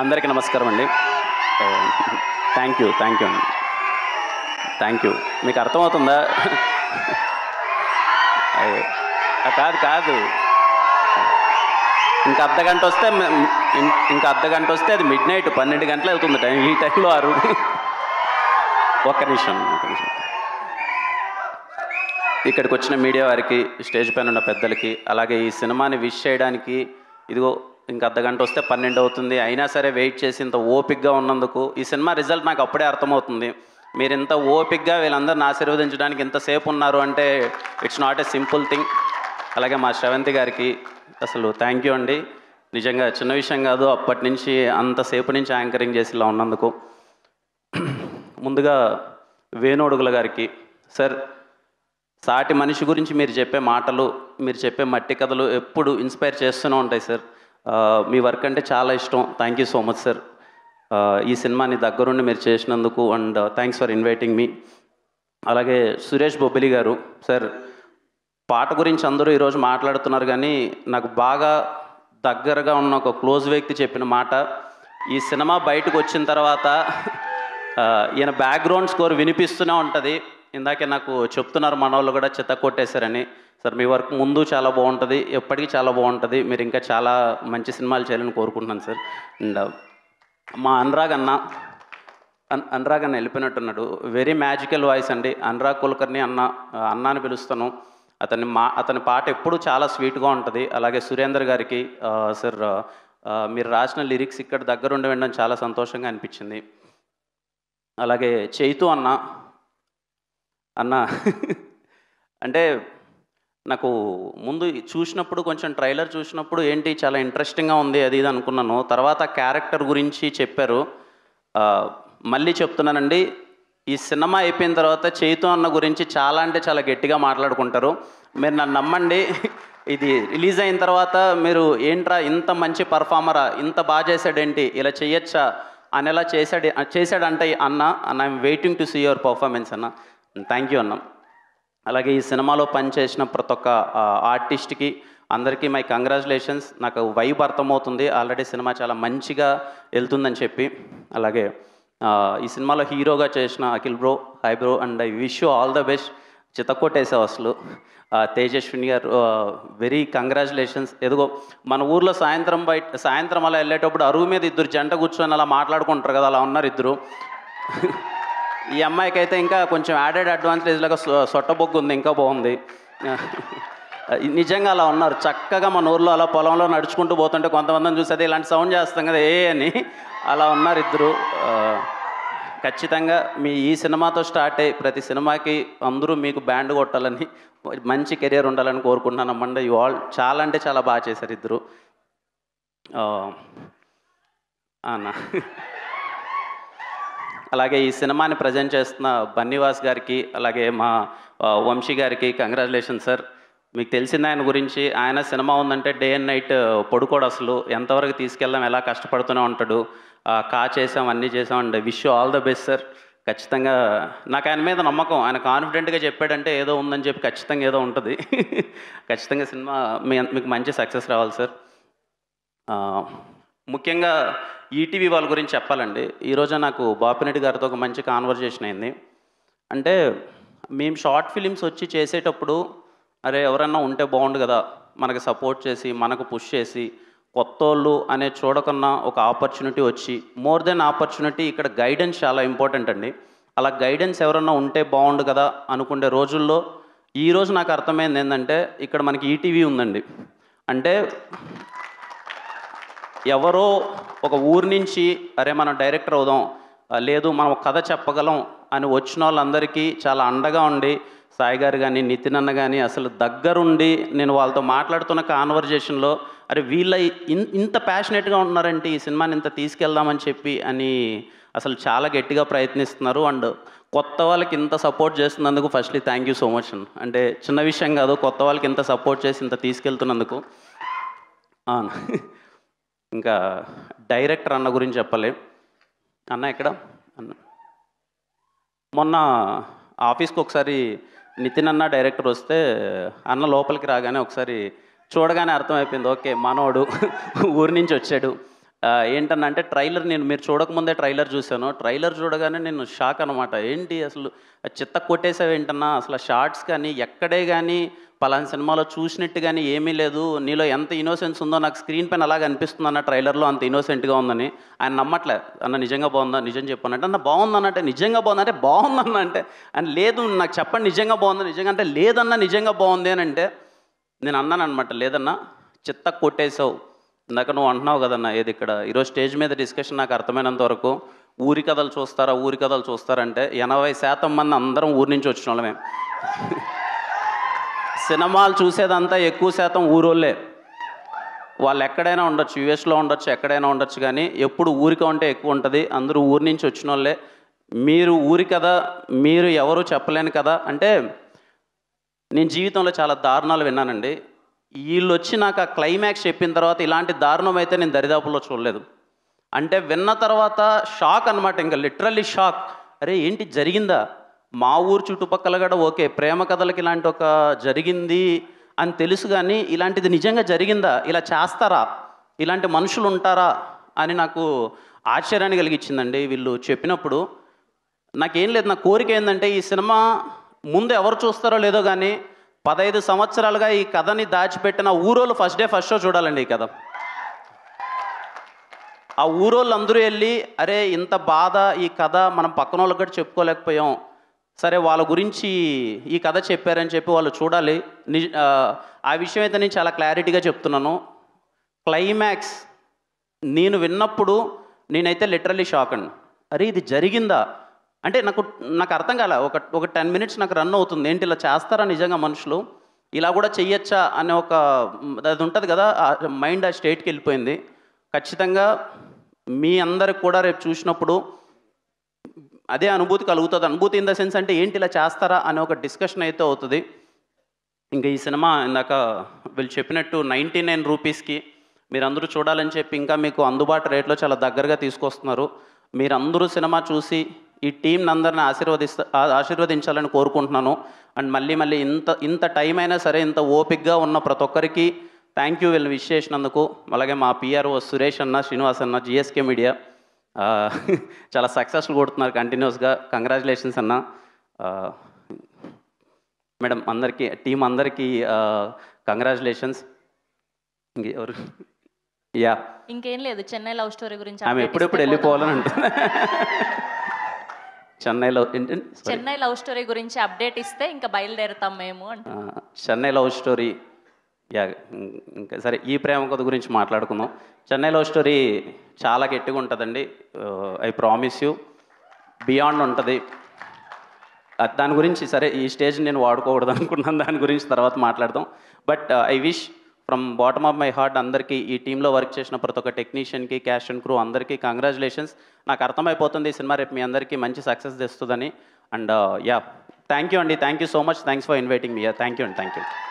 అందరికీ నమస్కారం అండి. థ్యాంక్ యూ అండి. Thank you. మీకు అర్థమవుతుందా? కాదు ఇంకా అర్ధగంట వస్తే అది మిడ్ నైట్ 12 గంటలు అవుతుంది టైం. ఈ టైంలో ఒక్క నిమిషం. ఇక్కడికి వచ్చిన మీడియా వారికి, స్టేజ్ పైన ఉన్న పెద్దలకి, అలాగే ఈ సినిమాని విష్ చేయడానికి ఇదిగో ఇంకా అర్ధగంట వస్తే 12 అవుతుంది, అయినా సరే వెయిట్ చేసి ఇంత ఓపిక్గా ఉన్నందుకు, ఈ సినిమా రిజల్ట్ నాకు అప్పుడే అర్థమవుతుంది. మీరు ఇంత ఓపిక్గా వీళ్ళందరిని ఆశీర్వదించడానికి ఇంతసేపు ఉన్నారు అంటే it's not a simple thing. అలాగే మా శ్రవంతి గారికి అసలు థ్యాంక్ యూ అండి. నిజంగా చిన్న విషయం కాదు, అప్పటి నుంచి అంతసేపు నుంచి యాంకరింగ్ చేసి ఇలా ఉన్నందుకు. ముందుగా వేణుడుగుల గారికి, సార్ సాటి మనిషి గురించి మీరు చెప్పే మాటలు, మీరు చెప్పే మట్టి కథలు ఎప్పుడు ఇన్స్పైర్ చేస్తూనే ఉంటాయి సార్. మీ వర్క్ అంటే చాలా ఇష్టం. Thank you so much sir. ఈ సినిమాని దగ్గరుండి మీరు చేసినందుకు అండ్ థ్యాంక్స్ ఫర్ ఇన్వైటింగ్ మీ. అలాగే సురేష్ బొబ్బిలి గారు, సార్ పాట గురించి అందరూ ఈరోజు మాట్లాడుతున్నారు, కానీ నాకు బాగా దగ్గరగా ఉన్న ఒక క్లోజ్ వ్యక్తి చెప్పిన మాట, ఈ సినిమా బయటకు వచ్చిన తర్వాత ఈయన బ్యాక్గ్రౌండ్ స్కోర్ వినిపిస్తూనే ఉంటుంది. ఇందాకే నాకు చెప్తున్నారు మన వాళ్ళు కూడా చిత్త కొట్టేశారని. సార్ మీ వర్క్ ముందు చాలా బాగుంటుంది, ఎప్పటికీ చాలా బాగుంటుంది. మీరు ఇంకా చాలా మంచి సినిమాలు చేయాలని కోరుకుంటున్నాను సార్. అండ్ మా అనురాగ్ అన్న వెళ్ళిపోయినట్టున్నాడు. వెరీ మ్యాజికల్ వాయిస్ అండి. అనురాగ్ కులకర్ణి అన్న అని పిలుస్తాను. అతని పాట ఎప్పుడు చాలా స్వీట్గా ఉంటుంది. అలాగే సురేందర్ గారికి, సార్ మీరు రాసిన లిరిక్స్ ఇక్కడ దగ్గరుండి వినడం చాలా సంతోషంగా అనిపించింది. అలాగే చైతు అన్న అంటే నాకు ముందు చూసినప్పుడు కొంచెం ట్రైలర్ చూసినప్పుడు ఏంటి చాలా ఇంట్రెస్టింగ్గా ఉంది అది ఇది అనుకున్నాను. తర్వాత క్యారెక్టర్ గురించి చెప్పారు. మళ్ళీ చెప్తున్నానండి, ఈ సినిమా అయిపోయిన తర్వాత చైతు అన్న గురించి చాలా అంటే చాలా గట్టిగా మాట్లాడుకుంటారు. మీరు నన్ను నమ్మండి, ఇది రిలీజ్ అయిన తర్వాత మీరు ఏంట్రా ఇంత మంచి పర్ఫార్మరా, ఇంత బాగా చేశాడేంటి, ఇలా చేయొచ్చా అనేలా చేశాడంటే అన్న I'm waiting to see your performance అన్న. థ్యాంక్ యూ అన్న. అలాగే ఈ సినిమాలో పనిచేసిన ప్రతి ఒక్క ఆర్టిస్ట్కి అందరికీ మై కంగ్రాచులేషన్స్. నాకు వైబ్ అర్థమవుతుంది, ఆల్రెడీ సినిమా చాలా మంచిగా వెళ్తుందని చెప్పి. అలాగే ఈ సినిమాలో హీరోగా చేసిన Akhil bro, hi bro, and I wish you all the best. చితక్కొట్టేసావు అసలు. తేజస్విని గారు వెరీ కంగ్రాచులేషన్స్. ఎదుగో మన ఊర్లో సాయంత్రం అలా వెళ్ళేటప్పుడు అరువు మీద ఇద్దరు జంట కూర్చొని అలా మాట్లాడుకుంటారు కదా, అలా ఉన్నారు ఇద్దరు. ఈ అమ్మాయికి అయితే ఇంకా కొంచెం యాడెడ్ అడ్వాంటేజ్ లాగా సొట్టబొగ్గు ఉంది, ఇంకా బాగుంది. నిజంగా అలా ఉన్నారు చక్కగా. మన ఊర్లో అలా పొలంలో నడుచుకుంటూ పోతుంటే కొంతమందిని చూసి అదే ఇలాంటి సౌండ్ చేస్తాం కదా ఏ అని, అలా ఉన్నారు ఇద్దరు. ఖచ్చితంగా మీ ఈ సినిమాతో స్టార్ట్ అయ్యి ప్రతి సినిమాకి అందరూ మీకు బ్యాండ్ కొట్టాలని, మంచి కెరీర్ ఉండాలని కోరుకుంటున్నాను అమ్మండి. యు ఆల్ చాలా అంటే చాలా బాగా చేశారు ఇద్దరు. అలాగే ఈ సినిమాని ప్రజెంట్ చేస్తున్న బన్నీవాస్ గారికి, అలాగే మా వంశీ గారికి కంగ్రాచులేషన్ సార్. మీకు తెలిసింది ఆయన గురించి, ఆయన సినిమా ఉందంటే డే అండ్ నైట్ పడుకోడు అసలు. ఎంతవరకు తీసుకెళ్దాం, ఎలా కష్టపడుతూనే ఉంటాడు. చేసాం, అన్నీ చేసాం. And wish you all the best sir. ఖచ్చితంగా నాకు ఆయన మీద నమ్మకం. ఆయన కాన్ఫిడెంట్గా చెప్పాడంటే ఏదో ఉందని చెప్పి ఖచ్చితంగా ఏదో ఉంటుంది. ఖచ్చితంగా సినిమా మీకు మంచి సక్సెస్ రావాలి సార్. ముఖ్యంగా ఈటీవీ వాళ్ళ గురించి చెప్పాలండి. ఈరోజు నాకు బాపిరెడ్డి గారితో ఒక మంచి కాన్వర్జేషన్ అయింది. అంటే మేము షార్ట్ ఫిలిమ్స్ వచ్చి చేసేటప్పుడు అరే ఎవరన్నా ఉంటే బాగుండు కదా, మనకు సపోర్ట్ చేసి మనకు పుష్ చేసి, కొత్తోళ్ళు అనే చూడకన్నా ఒక ఆపర్చునిటీ వచ్చి, మోర్ దెన్ ఆపర్చునిటీ ఇక్కడ గైడెన్స్ చాలా ఇంపార్టెంట్ అండి. అలా గైడెన్స్ ఎవరన్నా ఉంటే బాగుండు కదా అనుకునే రోజుల్లో ఈరోజు నాకు అర్థమైంది ఏంటంటే ఇక్కడ మనకి ఈటీవీ ఉందండి. అంటే ఎవరో ఒక ఊరి నుంచి అరే మనం డైరెక్టర్ అవుదాం, లేదు మనం కథ చెప్పగలం అని వచ్చిన వాళ్ళందరికీ చాలా అండగా ఉండి, సాయి గారు కానీ నితిన్ అన్న కానీ అసలు దగ్గరుండి నేను వాళ్ళతో మాట్లాడుతున్న కాన్వర్జేషన్లో అరే వీళ్ళ ఇంత ప్యాషనెట్గా ఉన్నారంటే ఈ సినిమాని ఇంత తీసుకెళ్దామని చెప్పి అని అసలు చాలా గట్టిగా ప్రయత్నిస్తున్నారు. అండ్ కొత్త వాళ్ళకి ఇంత సపోర్ట్ చేస్తున్నందుకు firstly thank you so much. అంటే చిన్న విషయం కాదు, కొత్త వాళ్ళకి ఇంత సపోర్ట్ చేసి ఇంత తీసుకెళ్తున్నందుకు. ఇంకా డైరెక్టర్ అన్న గురించి చెప్పలే. అన్న ఎక్కడ అన్న మొన్న ఆఫీస్కి ఒకసారి నితిన్ అన్న డైరెక్టర్ వస్తే అన్న లోపలికి రాగానే ఒకసారి చూడగానే అర్థమైపోయింది, ఓకే మనోడు ఊరి నుంచి వచ్చాడు. ఏంటన్నా అంటే ట్రైలర్ మీరు చూడకముందే ట్రైలర్ చూశాను. ట్రైలర్ చూడగానే నేను షాక్ అనమాట. ఏంటి అసలు చిత్త కొట్టేసావు ఏంటన్నా, అసలు షార్ట్స్ కానీ ఎక్కడే కానీ పలానా సినిమాలో చూసినట్టు కానీ ఏమీ లేదు, నీలో ఎంత ఇన్నోసెన్స్ ఉందో నాకు స్క్రీన్ పైన అలాగ అనిపిస్తుంది అన్న, ట్రైలర్లో అంత ఇన్నోసెంట్గా ఉందని. ఆయన నమ్మట్లే. అన్న నిజంగా బాగుందా, నిజం చెప్పానంటే అన్న బాగుందన్న, అంటే నిజంగా బాగుందంటే బాగుందన్న, అంటే ఆయన లేదు నాకు చెప్పండి నిజంగా బాగుంది, నిజంగా అంటే లేదన్నా నిజంగా బాగుంది అని అంటే నేను అన్నాను అనమాట, లేదన్నా చిత్త కొట్టేసావు. ఇందాక నువ్వు అంటున్నావు కదన్నా, ఏది ఇక్కడ ఈరోజు స్టేజ్ మీద డిస్కషన్ నాకు అర్థమైనంత వరకు ఊరి కథలు చూస్తారా, ఊరి కథలు చూస్తారంటే 80% మంది అందరం ఊరి నుంచి వచ్చిన వాళ్ళమే. సినిమాలు చూసేదంతా ఎక్కువ శాతం ఊరోళ్ళే. వాళ్ళు ఎక్కడైనా ఉండొచ్చు, యూఎస్లో ఉండొచ్చు, ఎక్కడైనా ఉండొచ్చు, కానీ ఎప్పుడు ఊరిక ఉంటే ఎక్కువ ఉంటుంది. అందరూ ఊరి నుంచి వచ్చిన వాళ్ళే. మీరు ఊరి కదా, మీరు ఎవరు చెప్పలేను కదా అంటే, నేను జీవితంలో చాలా దారుణాలు విన్నానండి. వీళ్ళు వచ్చి నాకు ఆ క్లైమాక్స్ చెప్పిన తర్వాత ఇలాంటి దారుణం అయితే నేను దరిదాపుల్లో చూడలేదు. అంటే విన్న తర్వాత షాక్ అనమాట, ఇంకా లిటరల్లీ షాక్. అరే ఏంటి జరిగిందా, మా ఊరు చుట్టుపక్కల కూడా ఓకే ప్రేమ కథలకి ఇలాంటి ఒక జరిగింది అని తెలుసు, కానీ ఇలాంటిది నిజంగా జరిగిందా, ఇలా చేస్తారా, ఇలాంటి మనుషులు ఉంటారా అని నాకు ఆశ్చర్యాన్ని కలిగించిందండి వీళ్ళు చెప్పినప్పుడు. నాకేం లేదు, నా కోరిక ఏంటంటే ఈ సినిమా ముందు ఎవరు చూస్తారో లేదో కానీ 15 సంవత్సరాలుగా ఈ కథని దాచిపెట్టిన ఊరోళ్ళు ఫస్ట్ డే ఫస్ట్ షో చూడాలండి ఈ కథ. ఆ ఊరోళ్ళు అందరూ వెళ్ళి అరే ఇంత బాధ ఈ కథ మనం పక్కన వాళ్ళకి కూడా చెప్పుకోలేకపోయాం, సరే వాళ్ళ గురించి ఈ కథ చెప్పారని చెప్పి వాళ్ళు చూడాలి. ఆ విషయం అయితే నేను చాలా క్లారిటీగా చెప్తున్నాను. క్లైమాక్స్ నేను విన్నప్పుడు నేనైతే లిటరల్లీ షాక్ అండి. అరే ఇది జరిగిందా అంటే నాకు అర్థం కాలే. ఒక 10 మినిట్స్ నాకు రన్ అవుతుంది, ఏంటి ఇలా చేస్తారా నిజంగా మనుషులు, ఇలా కూడా చెయ్యొచ్చా అనే ఒక అది ఉంటుంది కదా, మైండ్ ఆ స్టేట్కి వెళ్ళిపోయింది. ఖచ్చితంగా మీ అందరికి కూడా రేపు చూసినప్పుడు అదే అనుభూతి కలుగుతుంది. అనుభూతి ఇన్ ద సెన్స్ అంటే ఏంటి ఇలా చేస్తారా అనే ఒక డిస్కషన్ అయితే అవుతుంది. ఇంకా ఈ సినిమా ఇందాక వీళ్ళు చెప్పినట్టు 99 రూపీస్కి మీరందరూ చూడాలని చెప్పి ఇంకా మీకు అందుబాటు రేట్లో చాలా దగ్గరగా తీసుకొస్తున్నారు. మీరందరూ సినిమా చూసి ఈ టీంని అందరిని ఆశీర్వదించాలని కోరుకుంటున్నాను. అండ్ మళ్ళీ ఇంత టైం అయినా సరే ఇంత ఓపిక్గా ఉన్న ప్రతి ఒక్కరికి థ్యాంక్ యూ వీళ్ళని విష్ చేసినందుకు. అలాగే మా పిఆర్ఓ సురేష్ అన్న, శ్రీనివాస్ అన్న, జిఎస్కే మీడియా చాలా సక్సెస్ఫుల్ కొడుతున్నారు కంటిన్యూస్గా. కంగ్రాచులేషన్స్ అన్న. మేడం అందరికీ, టీం అందరికీ కంగ్రాచులేషన్స్. ఇంకెవరు? యా ఇంకేం లేదు, చెన్నై లవ్ స్టోరీ గురించి ఆమె ఎప్పుడెప్పుడు వెళ్ళిపోవాలని అంటుంది. చెన్నై లవ్ స్టోరీ గురించి అప్డేట్ ఇస్తే ఇంకా బయలుదేరుతాం మేము అంటే. చెన్నై లవ్ స్టోరీ, యా ఇంకా సరే ఈ ప్రేమ కథ గురించి మాట్లాడుకుందాం. చెన్నై లవ్ స్టోరీ చాలా గట్టిగా ఉంటుందండి. ఐ ప్రామిస్ యూ బియాండ్ ఉంటుంది. దాని గురించి సరే ఈ స్టేజ్ నేను వాడుకోకూడదు అనుకున్నాను, దాని గురించి తర్వాత మాట్లాడదాం. But I wish from bottom of my heart అందరికీ, ఈ టీంలో వర్క్ చేసిన ప్రతి ఒక్క టెక్నీషియన్కి, క్యాస్ట్ అండ్ క్రూ అందరికీ కంగ్రాచులేషన్స్. నాకు అర్థమైపోతుంది ఈ సినిమా రేపు మీ అందరికీ మంచి సక్సెస్ తెస్తుందని. అండ్ యా థ్యాంక్ యూ అండి, thank you so much, thanks for inviting me. Thank you అండి, థ్యాంక్ యూ.